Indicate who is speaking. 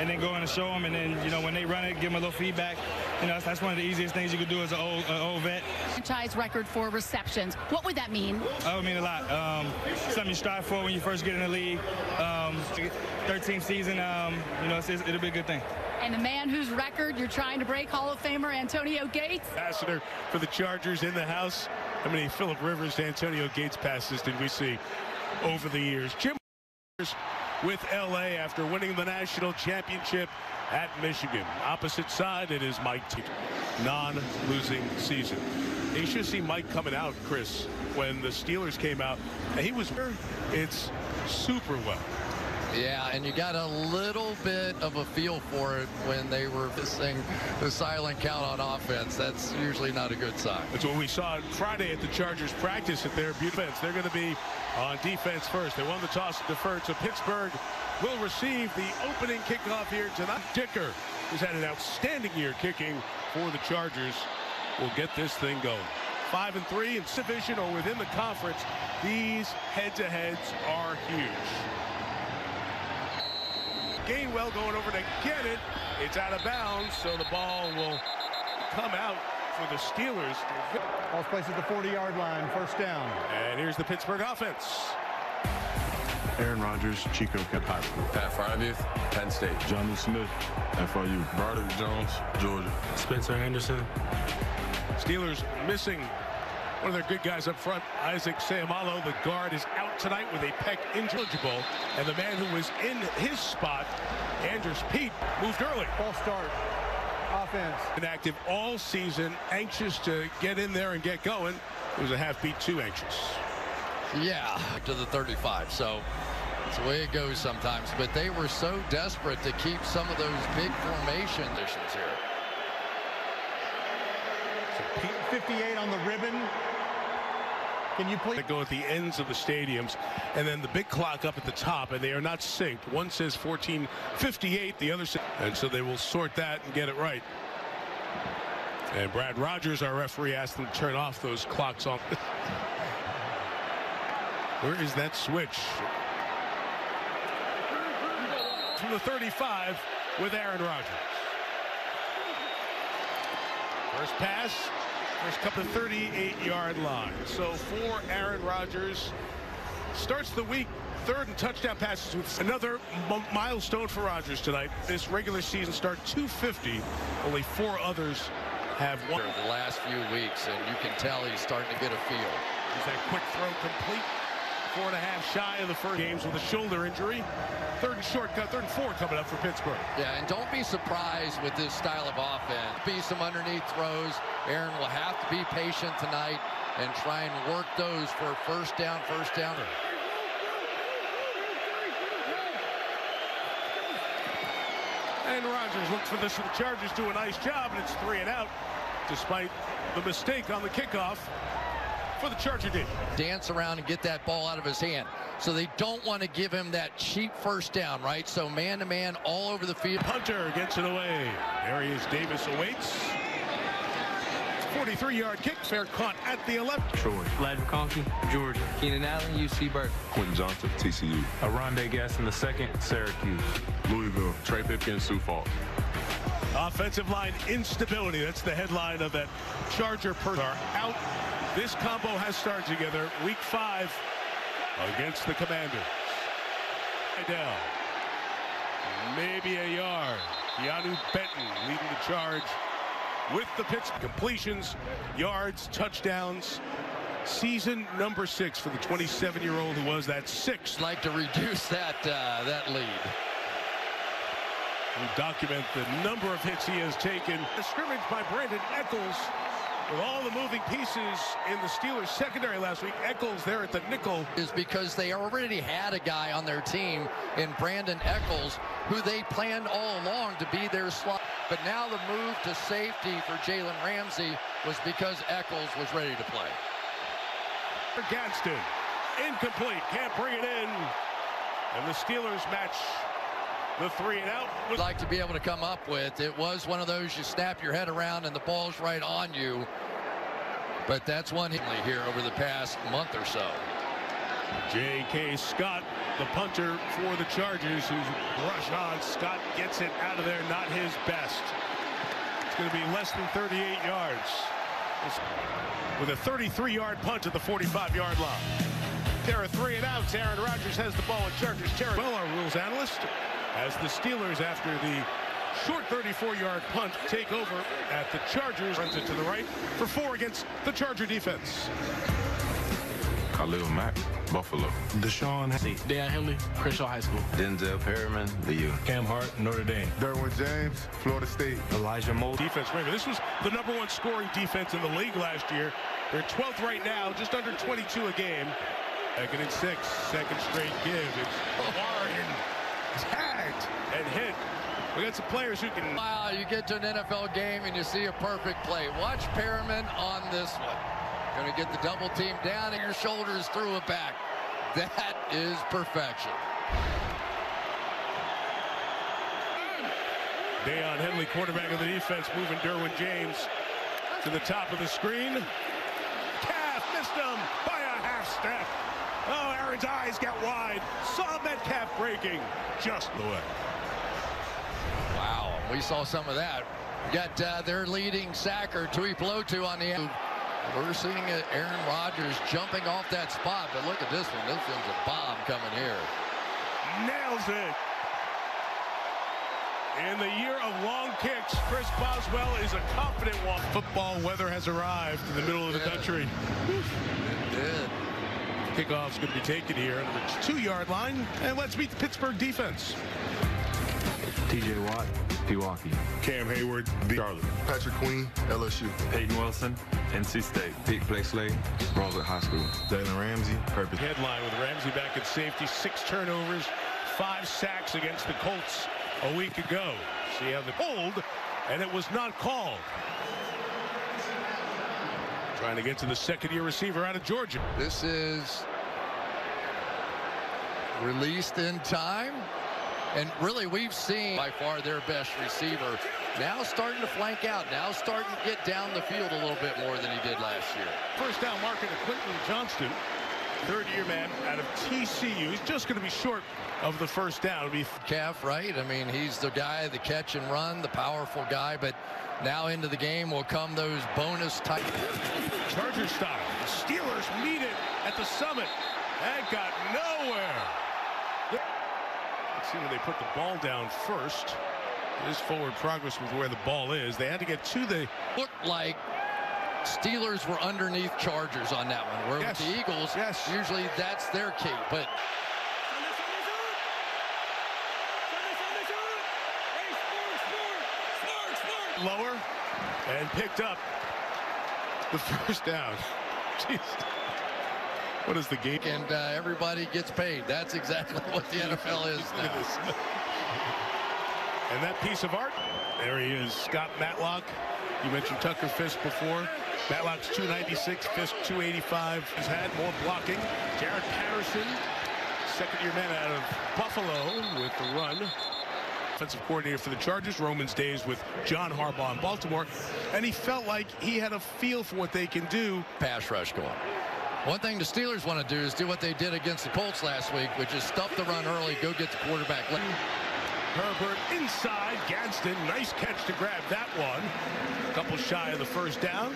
Speaker 1: and then go in and show them. And then, you know, when they run it, give them a little feedback. You know, that's one of the easiest things you could do as an old vet.
Speaker 2: Franchise record for receptions. What would that mean?
Speaker 1: That would mean a lot. Something you strive for when you first get in the league. 13th season, you know, it'll be a good thing.
Speaker 2: And the man whose record you're trying to break, Hall of Famer Antonio Gates.
Speaker 3: Ambassador for the Chargers in the house. How many Phillip Rivers to Antonio Gates passes did we see over the years? Jim with LA after winning the national championship at Michigan. Opposite side, it is Mike T. Non-losing season. You should see Mike coming out, Chris, when the Steelers came out. He was, it's super well.
Speaker 4: Yeah, and you got a little bit of a feel for it when they were missing the silent count on offense. That's usually not a good sign.
Speaker 3: That's what we saw on Friday at the Chargers practice at their defense. They're going to be on defense first. They won the toss and deferred, so Pittsburgh will receive the opening kickoff here tonight. Dicker, who's had an outstanding year kicking for the Chargers, will get this thing going. 5-3 in division or within the conference. These head-to-heads are huge. Gainwell going over to get it. It's out of bounds, so the ball will come out for the Steelers.
Speaker 5: Ball's placed at the 40-yard line, first down.
Speaker 3: And here's the Pittsburgh offense.
Speaker 6: Aaron Rodgers, Chico High School.
Speaker 7: Pat Frymuth, Penn State.
Speaker 6: Johnny Smith, FIU.
Speaker 7: Broderick Jones, Georgia.
Speaker 8: Spencer Anderson.
Speaker 3: Steelers missing one of their good guys up front, Isaac Seumalo. The guard is out tonight with a pec injury. And the man who was in his spot, Andrews Pete, moved early.
Speaker 5: False start. Offense.
Speaker 3: Inactive all season, anxious to get in there and get going. It was a half beat too anxious.
Speaker 4: Yeah, to the 35. So it's the way it goes sometimes. But they were so desperate to keep some of those big formation additions here.
Speaker 5: 58 on the ribbon. Can you please?
Speaker 3: They go at the ends of the stadiums, and then the big clock up at the top, and they are not synced. One says 14:58, the other says, and so they will sort that and get it right. And Brad Rogers, our referee, asked them to turn off those clocks on. Where is that switch? From the 35 with Aaron Rodgers. First pass. First couple of 38-yard line. So for Aaron Rodgers, starts the week third and touchdown passes with another milestone for Rodgers tonight. This regular season start 250. Only 4 others have won.
Speaker 4: The last few weeks, and you can tell he's starting to get a feel.
Speaker 3: He's that quick throw complete. 4.5 shy of the first games with a shoulder injury. Third and 4 coming up for Pittsburgh.
Speaker 4: Yeah, and don't be surprised with this style of offense. Be some underneath throws. Aaron will have to be patient tonight and try and work those for first down.
Speaker 3: And Rodgers looks for this, and the Chargers do a nice job, and it's 3 and out, despite the mistake on the kickoff for the Charger D.
Speaker 4: Dance around and get that ball out of his hand. So they don't want to give him that cheap first down, right? So man-to-man all over the field.
Speaker 3: Hunter gets it away. There he is. Davis awaits. 43-yard kick, fair caught at the 11.
Speaker 8: Troy. Vlad McConkey, Georgia. Keenan Allen, UC Berkeley.
Speaker 6: Quentin Johnson, TCU.
Speaker 8: Aronde Gasson II, Syracuse.
Speaker 6: Louisville. Trey Pipkins, Sioux Falls.
Speaker 3: Offensive line instability. That's the headline of that Charger are out. This combo has started together week 5 against the Commanders. Idell. Maybe a yard. Keanu Benton leading the charge with the Pittsburgh completions, yards, touchdowns. Season number 6 for the 27-year-old who was that 6th.
Speaker 4: Like to reduce that lead.
Speaker 3: We document the number of hits he has taken. The scrimmage by Brandon Eccles. With all the moving pieces in the Steelers secondary last week, Eccles there at the nickel.
Speaker 4: Is because they already had a guy on their team in Brandon Eccles who they planned all along to be their slot. But now the move to safety for Jalen Ramsey was because Eccles was ready to play.
Speaker 3: Gadsden, incomplete, can't bring it in. And the Steelers match the 3 and out.
Speaker 4: Would like to be able to come up with. It was one of those you snap your head around and the ball's right on you. But that's one here over the past month or so.
Speaker 3: J.K. Scott the punter for the Chargers, who's rushed on. Scott gets it out of there, not his best. It's going to be less than 38 yards. With a 33-yard punt at the 45-yard line. There are 3 and outs. Aaron Rodgers has the ball in Chargers territory. Well, our rules analyst, as the Steelers, after the short 34-yard punt, take over at the Chargers. Runs it to the right for 4 against the Charger defense.
Speaker 6: Khalil Mack, Buffalo.
Speaker 8: Deshaun Dan Henley, Crenshaw High School.
Speaker 7: Denzel Perriman, BU.
Speaker 8: Cam Hart, Notre Dame.
Speaker 6: Derwin James, Florida State.
Speaker 8: Elijah Moore.
Speaker 3: Defense, remember, this was the #1 scoring defense in the league last year. They're 12th right now, just under 22 a game. 2nd and 6, second straight give. It's Warren tagged and hit. We got some players who can.
Speaker 4: Wow, you get to an NFL game and you see a perfect play. Watch Perriman on this one. Going to get the double team down at your shoulders, through it back. That is perfection.
Speaker 3: Deion Henley, quarterback of the defense, moving Derwin James to the top of the screen. Calf missed him by a half step. Oh, Aaron's eyes got wide. Saw Metcalf breaking just the way.
Speaker 4: Wow, we saw some of that. We got their leading sacker, Tui Pelotu, on the end. We're seeing Aaron Rodgers jumping off that spot, but look at this one. This one's a bomb coming here.
Speaker 3: Nails it. In the year of long kicks, Chris Boswell is a confident one. Football weather has arrived in the middle of the country.
Speaker 4: It did.
Speaker 3: Kickoff's going to be taken here on the 2-yard line. And let's meet the Pittsburgh defense.
Speaker 8: TJ Watt, Pewaukee.
Speaker 3: Cam Hayward, Charlotte.
Speaker 6: Patrick Queen, LSU.
Speaker 8: Peyton Wilson, NC State.
Speaker 6: Pete Blakeslee, Brunswick High School. Jalen Ramsey, Purpose.
Speaker 3: Headline with Ramsey back at safety, 6 turnovers, 5 sacks against the Colts a week ago. See how the hold, and it was not called. Trying to get to the second-year receiver out of Georgia.
Speaker 4: This is released in time. And really, we've seen by far their best receiver now starting to flank out, now starting to get down the field a little bit more than he did last year.
Speaker 3: First down marker to Quentin Johnston, 3rd-year man out of TCU. He's just going to be short of the first down. It'll be
Speaker 4: Calf, right? I mean, he's the guy, the catch and run, the powerful guy, but now into the game will come those bonus type.
Speaker 3: Charger style. The Steelers meet it at the summit. That got nowhere. Let's see when they put the ball down first. It is forward progress with where the ball is. They had to get to the.
Speaker 4: Looked like Steelers were underneath Chargers on that one. Where with the Eagles, usually that's their key. But
Speaker 3: lower and picked up the first down. Jeez. What is the game?
Speaker 4: And everybody gets paid. That's exactly what the NFL is now.
Speaker 3: And that piece of art, there he is, Scott Matlock. You mentioned Tucker Fisk before. Matlock's 296, Fisk 285. He's had more blocking. Jared Patterson, second-year man out of Buffalo with the run. Offensive coordinator for the Chargers, Roman's days with John Harbaugh in Baltimore. And he felt like he had a feel for what they can do.
Speaker 4: Pass rush going. One thing the Steelers want to do is do what they did against the Colts last week, which is stuff the run early, go get the quarterback.
Speaker 3: Herbert inside, Gadsden, nice catch to grab that one. A couple shy of the first down.